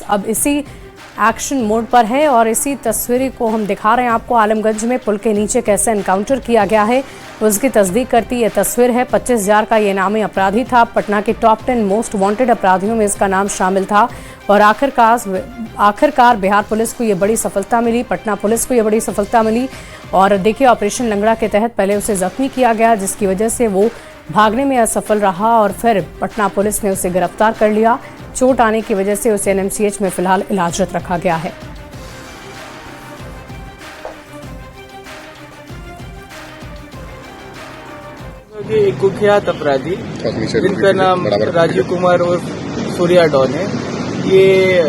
अब इसी action mode पर है और इसी तस्वीर को हम दिखा रहे हैं आपको। आलमगंज में पुल के नीचे कैसे एनकाउंटर किया गया है उसकी तस्दीक करती ये तस्वीर है। 25,000 का ये नामी अपराधी था। पटना के टॉप 10 मोस्ट वांटेड अपराधियों में इसका नाम शामिल था और आखिरकार बिहार पुलिस को ये बड़ी सफलता मिली, पटना पुलिस को ये बड़ी सफलता मिली। और देखिए, ऑपरेशन लंगड़ा के तहत पहले उसे जख्मी किया गया, जिसकी वजह से वो भागने में असफल रहा और फिर पटना पुलिस ने उसे गिरफ्तार कर लिया। चोट आने की वजह से उसे एनएमसीएच में फिलहाल इलाजरत रखा गया है। एक कुख्यात अपराधी जिनका नाम राजीव कुमार और सूर्या डॉन है, ये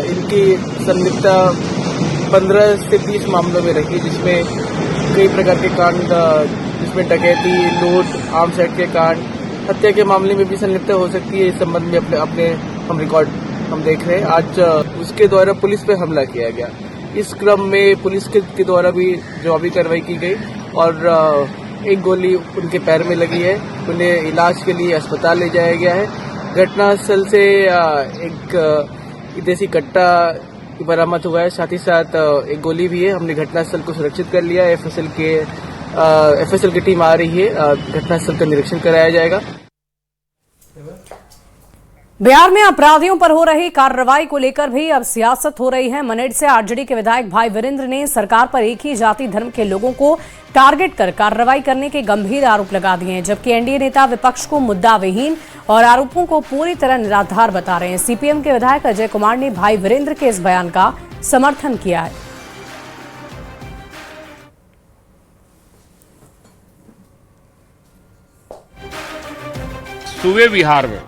इनकी संलिप्तता 15 से 20 मामलों में रही, जिसमें कई प्रकार के कांड, जिसमें डकैती, लूट, आर्म्स एक्ट के कांड, हत्या के मामले में भी संलिप्तता हो सकती है। इस संबंध में अपने हम रिकॉर्ड देख रहे हैं। आज उसके द्वारा पुलिस पे हमला किया गया। इस क्रम में पुलिस के द्वारा भी जवाबी कार्रवाई की गई और एक गोली उनके पैर में लगी है। उन्हें इलाज के लिए अस्पताल ले जाया गया है। घटनास्थल से एक देसी कट्टा बरामद हुआ है, साथ ही साथ एक गोली भी है। हमने घटनास्थल को सुरक्षित कर लिया। एफएसएल की टीम आ रही है, घटनास्थल का निरीक्षण कराया जाएगा। बिहार में अपराधियों पर हो रही कार्रवाई को लेकर भी अब सियासत हो रही है। मनेर से आरजेडी के विधायक भाई वीरेंद्र ने सरकार पर एक ही जाति धर्म के लोगों को टारगेट कर कार्रवाई करने के गंभीर आरोप लगा दिए हैं, जबकि एनडीए नेता विपक्ष को मुद्दा विहीन और आरोपों को पूरी तरह निराधार बता रहे हैं। सीपीएम के विधायक अजय कुमार ने भाई वीरेंद्र के इस बयान का समर्थन किया है। सूबे बिहार में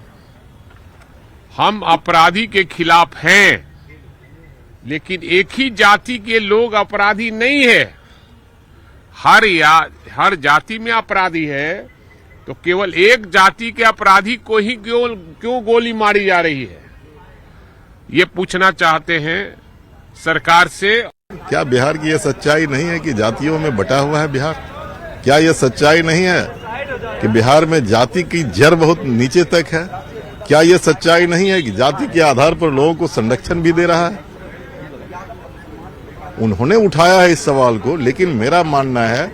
हम अपराधी के खिलाफ हैं, लेकिन एक ही जाति के लोग अपराधी नहीं है। हर जाति में अपराधी है, तो केवल एक जाति के अपराधी को ही क्यों गोली मारी जा रही है, ये पूछना चाहते हैं सरकार से। क्या बिहार की यह सच्चाई नहीं है कि जातियों में बटा हुआ है बिहार? क्या यह सच्चाई नहीं है कि बिहार में जाति की जड़ बहुत नीचे तक है? क्या यह सच्चाई नहीं है कि जाति के आधार पर लोगों को संरक्षण भी दे रहा है? उन्होंने उठाया है इस सवाल को, लेकिन मेरा मानना है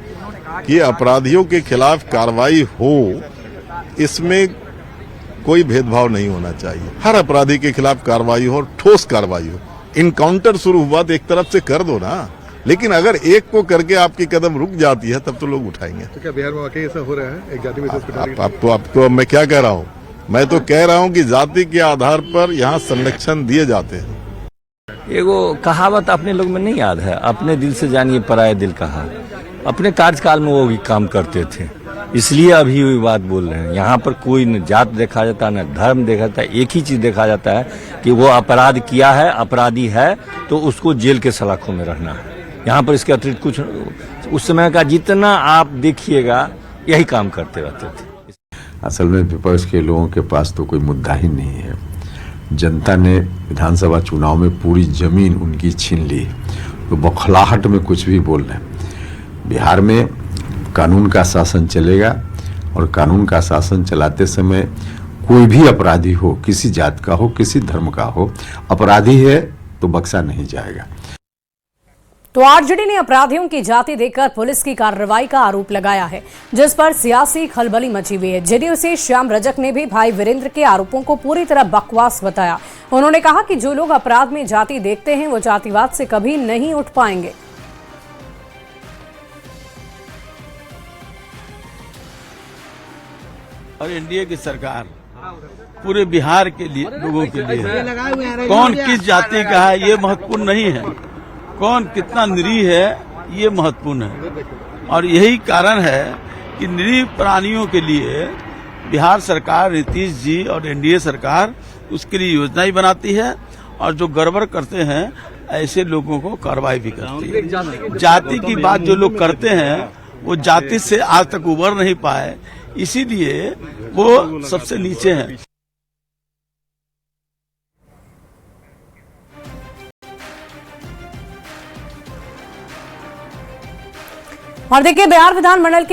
कि अपराधियों के खिलाफ कार्रवाई हो, इसमें कोई भेदभाव नहीं होना चाहिए। हर अपराधी के खिलाफ कार्रवाई हो, ठोस कार्रवाई हो। इनकाउंटर शुरू हुआ तो एक तरफ से कर दो ना, लेकिन अगर एक को करके आपकी कदम रुक जाती है तब तो लोग उठाएंगे। तो क्या बिहार में वाकई ऐसा हो रहा है? एक जाति में आपको मैं क्या कह रहा हूँ? मैं तो कह रहा हूँ कि जाति के आधार पर यहाँ संरक्षण दिए जाते हैं। एगो कहावत अपने लोग में नहीं याद है, अपने दिल से जानिए पराये दिल का हाल। अपने कार्यकाल में वो भी काम करते थे, इसलिए अभी वही बात बोल रहे हैं। यहाँ पर कोई न जात देखा जाता न धर्म देखा जाता, एक ही चीज देखा जाता है कि वो अपराध किया है, अपराधी है तो उसको जेल के सलाखों में रहना है। यहाँ पर इसके अतिरिक्त कुछ उस समय का जितना आप देखिएगा यही काम करते रहते थे। असल में विपक्ष के लोगों के पास तो कोई मुद्दा ही नहीं है। जनता ने विधानसभा चुनाव में पूरी जमीन उनकी छीन ली, तो बौखलाहट में कुछ भी बोल रहे हैं। बिहार में कानून का शासन चलेगा और कानून का शासन चलाते समय कोई भी अपराधी हो, किसी जात का हो, किसी धर्म का हो, अपराधी है तो बख्शा नहीं जाएगा। तो आरजेडी ने अपराधियों की जाति देखकर पुलिस की कार्रवाई का आरोप लगाया है, जिस पर सियासी खलबली मची हुई है। जेडीयू से श्याम रजक ने भी भाई वीरेंद्र के आरोपों को पूरी तरह बकवास बताया। उन्होंने कहा कि जो लोग अपराध में जाति देखते हैं वो जातिवाद से कभी नहीं उठ पाएंगे। और एनडीए की सरकार पूरे बिहार के लिए, लोगों के लिए है। कौन किस जाति का है ये महत्वपूर्ण नहीं है, कौन कितना निरीह है ये महत्वपूर्ण है। और यही कारण है कि निरीह प्राणियों के लिए बिहार सरकार, नीतीश जी और एनडीए सरकार उसके लिए योजनाएं बनाती है और जो गड़बड़ करते हैं ऐसे लोगों को कार्रवाई भी करती है। जाति की बात जो लोग करते हैं वो जाति से आज तक उबर नहीं पाए, इसीलिए वो सबसे नीचे हैं। और देखिए, बिहार विधानमंडल के